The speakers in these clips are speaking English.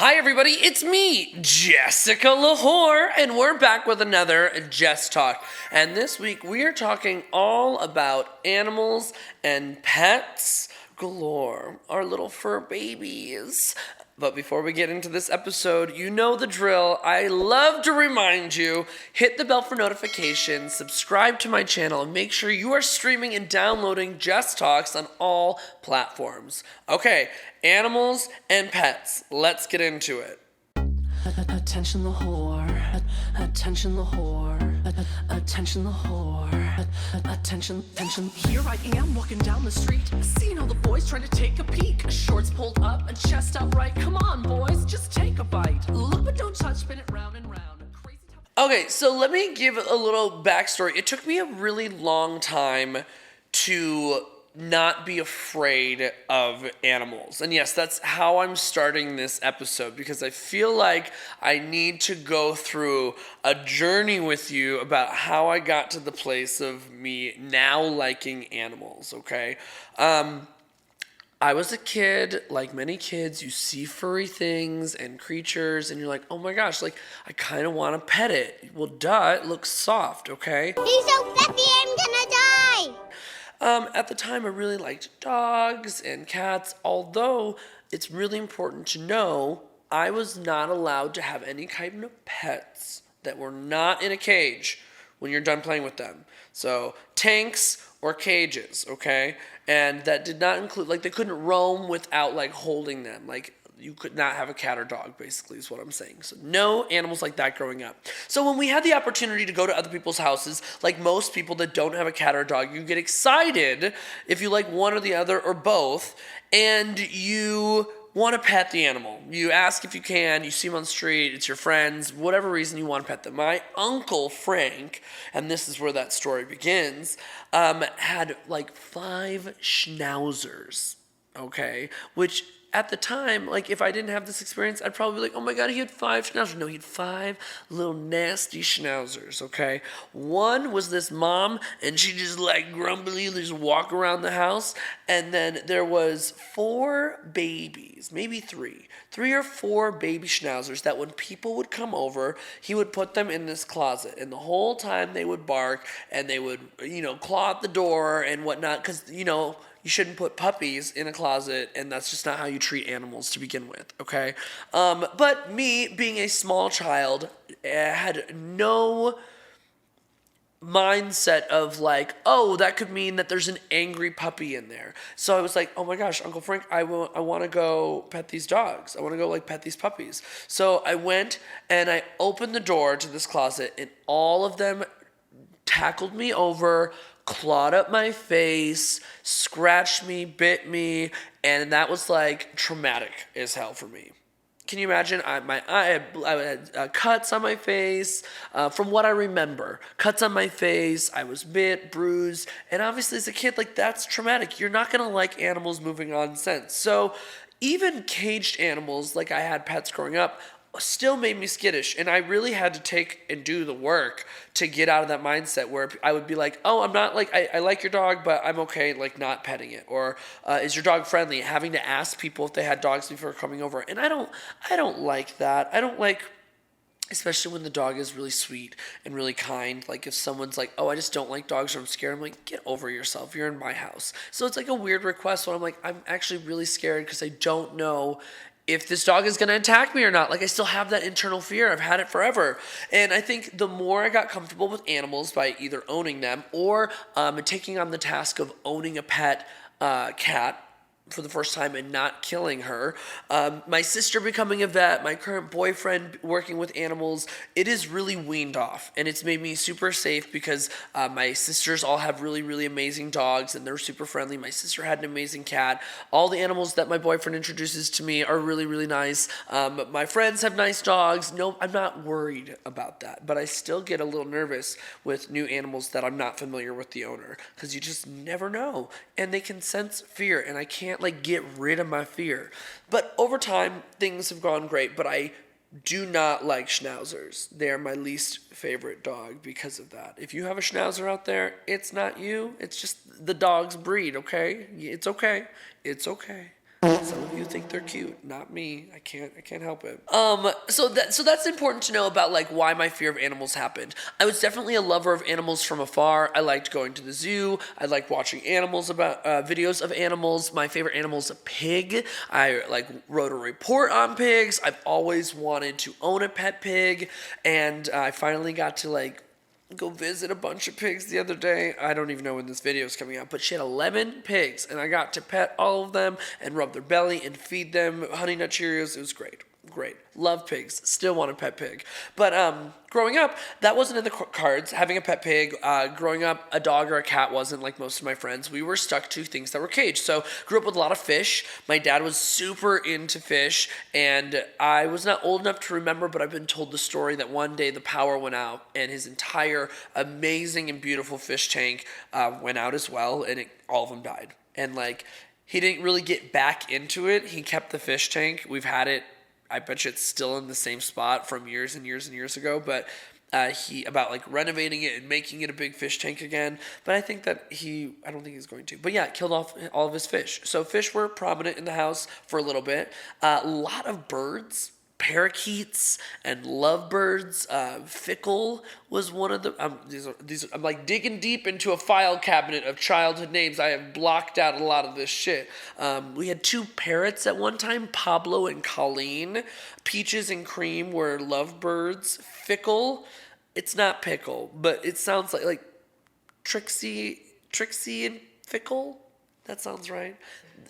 Hi everybody, it's me, Jessica Lahore, and we're back with another Jess Talk. And this week we are talking all about animals and pets galore, our little fur babies. But before we get into this episode, you know the drill. I love to remind you, hit the bell for notifications, subscribe to my channel, and make sure you are streaming and downloading Jess Talks on all platforms. Okay, animals and pets. Let's get into it. Attention the whore, attention the whore, attention the whore, attention. Here I am walking down the street, seeing all the boys trying to take a peek. Shorts pulled up and chest out right. Come on, boys, just take a bite. Look but don't touch, spin it round and round. Crazy time. Okay, so let me give a little backstory. It took me a really long time to not be afraid of animals. And yes, that's how I'm starting this episode, because I feel like I need to go through a journey with you about how I got to the place of me now liking animals, okay? I was a kid, like many kids, you see furry things and creatures and you're like, oh my gosh, like I kind of want to pet it. Well, duh, it looks soft, okay? He's so fluffy, I'm gonna die! At the time, I really liked dogs and cats, although it's really important to know I was not allowed to have any kind of pets that were not in a cage when you're done playing with them. So tanks or cages, okay? And that did not include, like, they couldn't roam without, like, holding them. Like, you could not have a cat or dog, basically, is what I'm saying. So no animals like that growing up. So when we had the opportunity to go to other people's houses, like most people that don't have a cat or a dog, you get excited if you like one or the other or both, and you want to pet the animal. You ask if you can, you see them on the street, it's your friends, whatever reason you want to pet them. My uncle Frank, and this is where that story begins, had like 5 schnauzers, okay, which at the time, like, if I didn't have this experience, I'd probably be like, oh my God, he had 5 schnauzers. No, he had 5 little nasty schnauzers, okay? One was this mom, and she just, like, grumbly just walk around the house. And then there was 4 babies, maybe 3 or 4 baby schnauzers that when people would come over, he would put them in this closet. And the whole time they would bark, and they would, claw at the door and whatnot, because, you shouldn't put puppies in a closet, and that's just not how you treat animals to begin with, okay? But me, being a small child, had no mindset of like, oh, that could mean that there's an angry puppy in there. So I was like, oh my gosh, Uncle Frank, I want to go pet these dogs. I want to go like pet these puppies. So I went and I opened the door to this closet, and all of them tackled me over, clawed up my face, scratched me, bit me, and that was like traumatic as hell for me. Can you imagine? I had cuts on my face, from what I remember. Cuts on my face, I was bit, bruised, and obviously as a kid, like, that's traumatic. You're not gonna like animals moving on since. So even caged animals, like I had pets growing up, still made me skittish, and I really had to take and do the work to get out of that mindset where I would be like, oh, I'm not like, I like your dog, but I'm okay like not petting it, or is your dog friendly, having to ask people if they had dogs before coming over. And I don't like that. I don't like, especially when the dog is really sweet and really kind. Like if someone's like, oh, I just don't like dogs or I'm scared, I'm like, get over yourself, you're in my house. So it's like a weird request when I'm like, I'm actually really scared because I don't know if this dog is going to attack me or not. Like, I still have that internal fear. I've had it forever. And I think the more I got comfortable with animals by either owning them or taking on the task of owning a pet cat for the first time and not killing her, my sister becoming a vet, my current boyfriend working with animals, it is really weaned off, and it's made me super safe because my sisters all have really, really amazing dogs, and they're super friendly. My sister had an amazing cat. All the animals that my boyfriend introduces to me are really, really nice. My friends have nice dogs. No, I'm not worried about that, but I still get a little nervous with new animals that I'm not familiar with the owner, because you just never know, and they can sense fear, and I can't like get rid of my fear. But over time, things have gone great, but I do not like schnauzers. They are my least favorite dog because of that. If you have a schnauzer out there, it's not you. It's just the dog's breed, okay? It's okay. It's okay. Some of you think they're cute, not me. I can't help it. So that's important to know about like why my fear of animals happened. I was definitely a lover of animals from afar. I liked going to the zoo. I liked watching animals about videos of animals. My favorite animal is a pig. I like wrote a report on pigs. I've always wanted to own a pet pig, and I finally got to like go visit a bunch of pigs the other day. I don't even know when this video is coming out, but she had 11 pigs, and I got to pet all of them and rub their belly and feed them Honey Nut Cheerios. It was great. Love pigs. Still want a pet pig. But growing up, that wasn't in the cards. Having a pet pig. Growing up, a dog or a cat wasn't like most of my friends. We were stuck to things that were caged. So grew up with a lot of fish. My dad was super into fish, and I was not old enough to remember, but I've been told the story that one day the power went out and his entire amazing and beautiful fish tank went out as well, and all of them died. And like he didn't really get back into it. He kept the fish tank. We've had it. I bet you it's still in the same spot from years and years and years ago, but he about like renovating it and making it a big fish tank again. But I think that I don't think he's going to. But yeah, killed off all of his fish. So fish were prominent in the house for a little bit. A lot of birds. Parakeets and lovebirds. Fickle was one of the. These. I'm like digging deep into a file cabinet of childhood names. I have blocked out a lot of this shit. We had 2 parrots at one time, Pablo and Colleen. Peaches and Cream were lovebirds. Fickle, it's not pickle, but it sounds like Trixie and Fickle. That sounds right.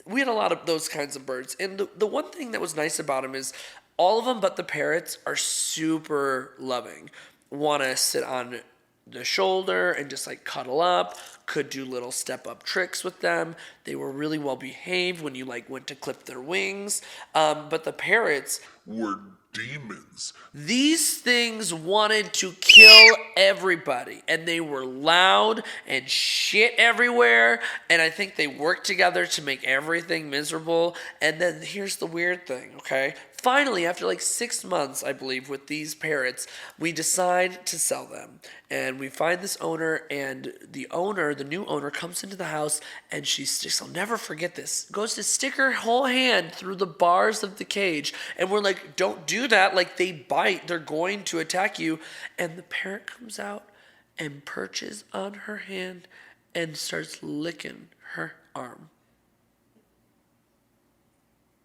We had a lot of those kinds of birds, and the one thing that was nice about them is all of them but the parrots are super loving. Want to sit on the shoulder and just like cuddle up. Could do little step up tricks with them. They were really well behaved when you like went to clip their wings. But the parrots were demons. These things wanted to kill everybody, and they were loud and shit everywhere, and I think they worked together to make everything miserable. And then here's the weird thing, okay? Finally, after like 6 months, I believe, with these parrots, we decide to sell them. And we find this owner, and the new owner, comes into the house, and I'll never forget this, goes to stick her whole hand through the bars of the cage. And we're like, don't do that. Like, they bite. They're going to attack you. And the parrot comes out and perches on her hand and starts licking her arm.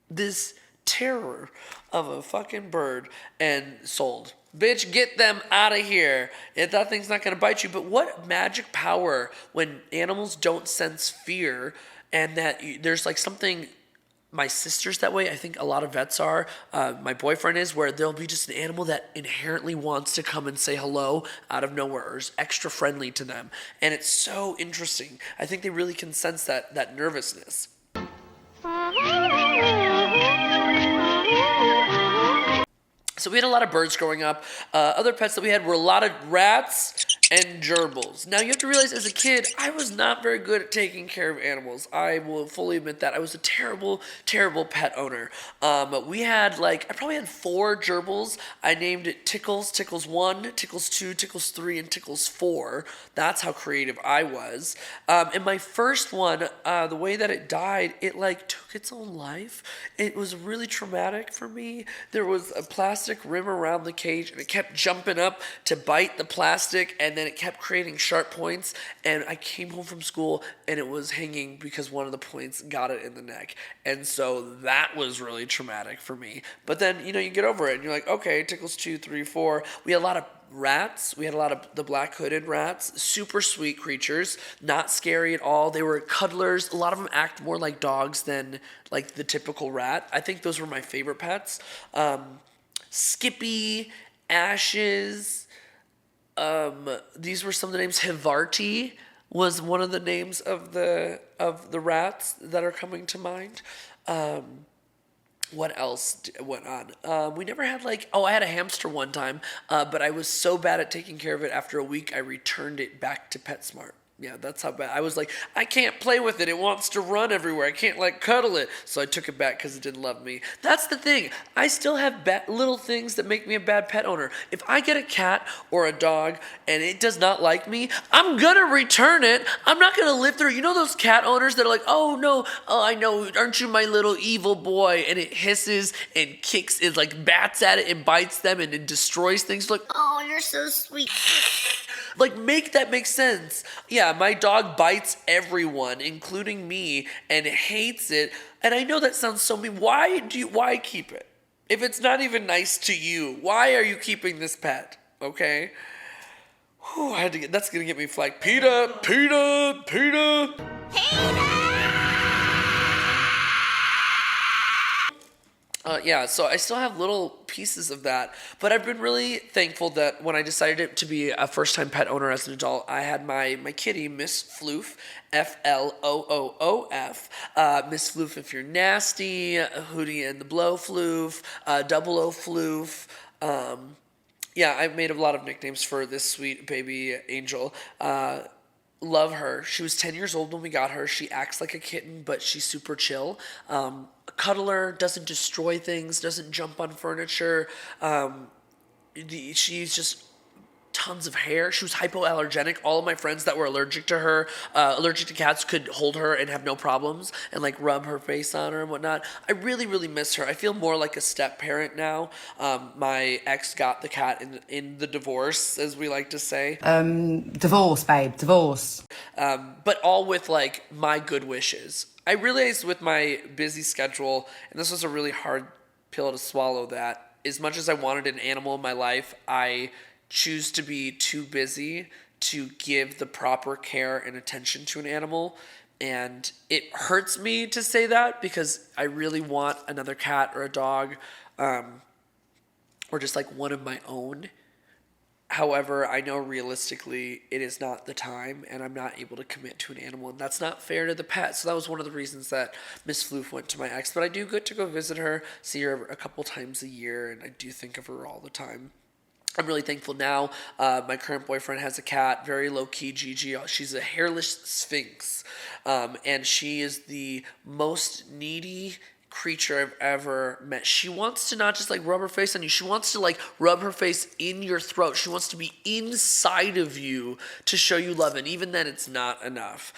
This terror of a fucking bird, and sold. Bitch, get them out of here. If that thing's not going to bite you. But what magic power when animals don't sense fear, and that there's like something. My sister's that way. I think a lot of vets are. My boyfriend is, where there'll be just an animal that inherently wants to come and say hello out of nowhere, or is extra friendly to them. And it's so interesting. I think they really can sense that nervousness. So we had a lot of birds growing up. Other pets that we had were a lot of rats and gerbils. Now you have to realize, as a kid, I was not very good at taking care of animals. I will fully admit that. I was a terrible, terrible pet owner. We had I probably had 4 gerbils. I named it Tickles, Tickles 1, Tickles 2, Tickles 3, and Tickles 4. That's how creative I was. And my first one, the way that it died, it took its own life. It was really traumatic for me. There was a plastic rim around the cage, and it kept jumping up to bite the plastic, and then it kept creating sharp points. And I came home from school, and it was hanging because one of the points got it in the neck. And so that was really traumatic for me. But then, you get over it, and you're like, okay, Tickles 2, 3, 4. We had a lot of rats. We had a lot of the black hooded rats. Super sweet creatures. Not scary at all. They were cuddlers. A lot of them act more like dogs than like the typical rat. I think those were my favorite pets. Skippy, Ashes. These were some of the names. Hivarti was one of the names of the rats that are coming to mind. What else went on? We never had I had a hamster one time, but I was so bad at taking care of it, after a week I returned it back to PetSmart. Yeah, that's how bad. I was like, I can't play with it. It wants to run everywhere. I can't like cuddle it. So I took it back because it didn't love me. That's the thing. I still have little things that make me a bad pet owner. If I get a cat or a dog and it does not like me, I'm going to return it. I'm not going to live through it. You know those cat owners that are like, oh no, oh I know, aren't you my little evil boy? And it hisses and kicks, it like bats at it and bites them and it destroys things. Like, Oh, you're so sweet. like, make that make sense. Yeah, my dog bites everyone, including me, and hates it. And I know that sounds so mean. Why keep it? If it's not even nice to you, why are you keeping this pet? Okay? Whew, that's gonna get me flagged. PETA. Yeah, so I still have little pieces of that, but I've been really thankful that when I decided to be a first-time pet owner as an adult, I had my kitty, Miss Floof, Floof. Miss Floof if you're nasty, Hootie and the Blow Floof, Double O Floof. Yeah, I've made a lot of nicknames for this sweet baby angel. Love her. She was 10 years old when we got her. She acts like a kitten, but she's super chill. Cuddler, doesn't destroy things, doesn't jump on furniture. She's just tons of hair. She was hypoallergenic. All of my friends that were allergic to her, allergic to cats, could hold her and have no problems and like rub her face on her and whatnot. I really, really miss her. I feel more like a step parent now. My ex got the cat in the divorce, as we like to say. Divorce, babe, divorce. But all with like my good wishes. I realized with my busy schedule, and this was a really hard pill to swallow, that as much as I wanted an animal in my life, I choose to be too busy to give the proper care and attention to an animal. And it hurts me to say that because I really want another cat or a dog, or just like one of my own. However, I know realistically it is not the time and I'm not able to commit to an animal, and that's not fair to the pet. So that was one of the reasons that Miss Floof went to my ex. But I do get to go visit her, see her a couple times a year, and I do think of her all the time. I'm really thankful now. My current boyfriend has a cat, very low-key, Gigi. She's a hairless sphinx, and she is the most needy creature I've ever met. She wants to not just like rub her face on you. She wants to like rub her face in your throat. She wants to be inside of you to show you love, and even then it's not enough.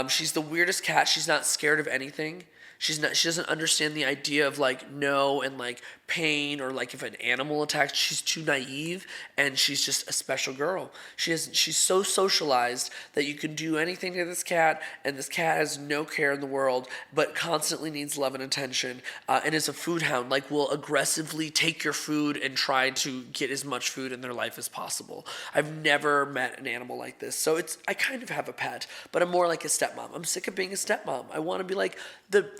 She's the weirdest cat. She's not scared of anything. She doesn't understand the idea of like no and like pain, or like if an animal attacks. She's too naive, and she's just a special girl. She's so socialized that you can do anything to this cat, and this cat has no care in the world, but constantly needs love and attention, and is a food hound. Like, will aggressively take your food and try to get as much food in their life as possible. I've never met an animal like this. So I kind of have a pet, but I'm more like a stepmom. I'm sick of being a stepmom. I want to be like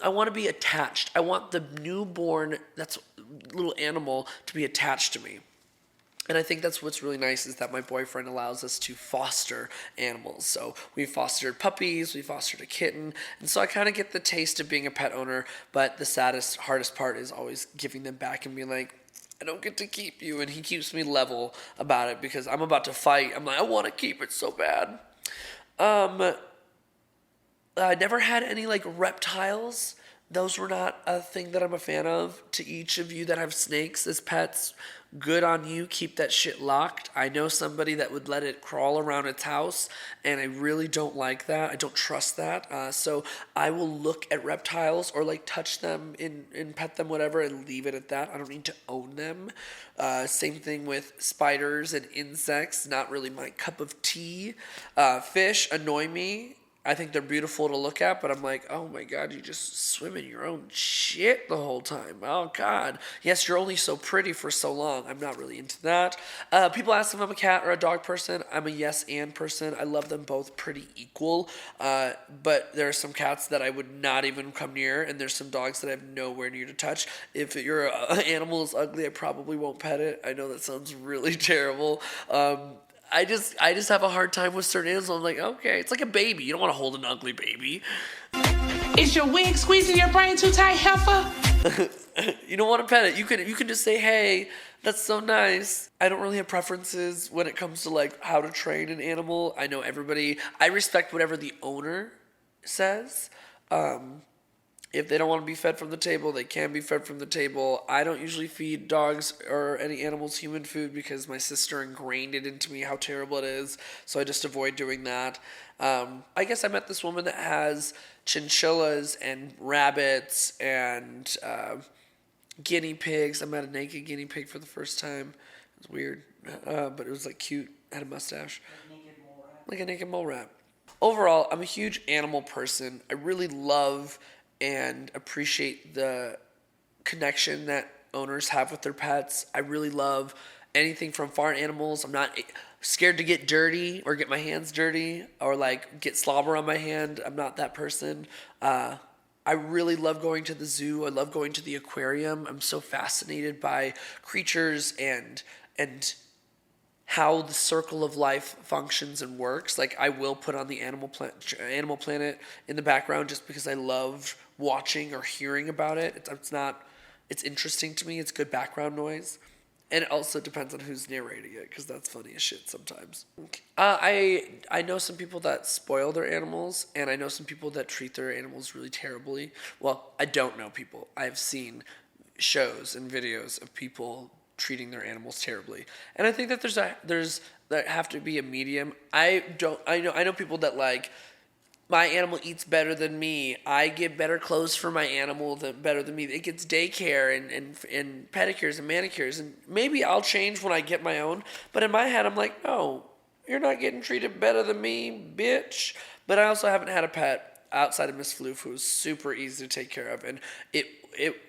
I want to be attached. I want the newborn, that's little animal, to be attached to me. And I think that's what's really nice, is that my boyfriend allows us to foster animals. So we fostered puppies, we fostered a kitten, and so I kind of get the taste of being a pet owner, but the hardest part is always giving them back and being like, I don't get to keep you, and he keeps me level about it because I'm about to fight. I'm like, I want to keep it so bad. I never had any like reptiles. Those were not a thing that I'm a fan of. To each of you that have snakes as pets, good on you. Keep that shit locked. I know somebody that would let it crawl around its house, and I really don't like that. I don't trust that. So I will look at reptiles or like touch them and pet them, whatever, and leave it at that. I don't need to own them. Same thing with spiders and insects. Not really my cup of tea. Fish annoy me. I think they're beautiful to look at, but I'm like, oh my God, you just swim in your own shit the whole time. Oh God. Yes, you're only so pretty for so long. I'm not really into that. People ask if I'm a cat or a dog person. I'm a yes and person. I love them both pretty equal. But there are some cats that I would not even come near, and there's some dogs that I have nowhere near to touch. If your animal is ugly, I probably won't pet it. I know that sounds really terrible. I just have a hard time with certain animals. I'm like, okay, it's like a baby. You don't want to hold an ugly baby. Is your wig squeezing your brain too tight, heifer? You don't want to pet it. You can just say, hey, that's so nice. I don't really have preferences when it comes to like how to train an animal. I know I respect whatever the owner says. If they don't want to be fed from the table, they can be fed from the table. I don't usually feed dogs or any animals human food because my sister ingrained it into me how terrible it is. So I just avoid doing that. I guess I met this woman that has chinchillas and rabbits and guinea pigs. I met a naked guinea pig for the first time. It was weird, but it was like cute. Had a mustache. Like a naked mole rat. Overall, I'm a huge animal person. I really love and appreciate the connection that owners have with their pets. I really love anything from farm animals. I'm not scared to get dirty or get my hands dirty or like get slobber on my hand. I'm not that person. I really love going to the zoo. I love going to the aquarium. I'm so fascinated by creatures and how the circle of life functions and works. Like I will put on the Animal Planet in the background just because I love watching or hearing about it. It's interesting to me. It's good background noise. And it also depends on who's narrating it because that's funny as shit sometimes. I know some people that spoil their animals, and I know some people that treat their animals really terribly. Well, I don't know people. I've seen shows and videos of people treating their animals terribly, and I think that there have to be a medium. I know people that like, my animal eats better than me. I get better clothes for my animal better than me. It gets daycare and pedicures and manicures, and maybe I'll change when I get my own. But in my head, I'm like, no, you're not getting treated better than me, bitch. But I also haven't had a pet outside of Miss Floof, who was super easy to take care of, and it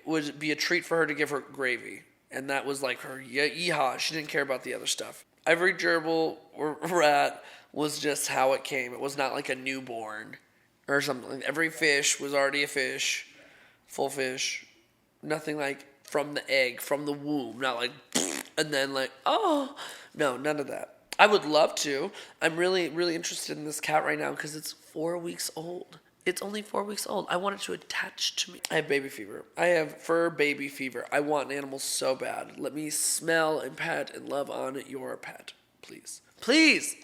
would be a treat for her to give her gravy. And that was like her yeehaw. She didn't care about the other stuff. Every gerbil or rat was just how it came. It was not like a newborn or something. Every fish was already a fish, full fish. Nothing like from the egg, from the womb. Not like, and then like, oh. No, none of that. I would love to. I'm really, really interested in this cat right now because it's 4 weeks old. It's only 4 weeks old. I want it to attach to me. I have baby fever. I have fur baby fever. I want an animal so bad. Let me smell and pet and love on your pet. Please. Please.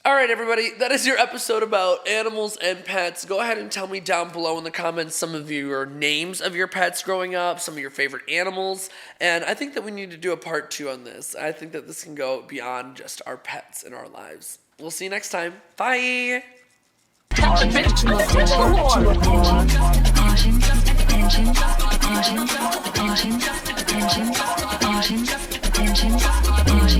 All right, everybody. That is your episode about animals and pets. Go ahead and tell me down below in the comments some of your names of your pets growing up, some of your favorite animals. And I think that we need to do a part 2 on this. I think that this can go beyond just our pets in our lives. We'll see you next time. Bye. Attention the whore.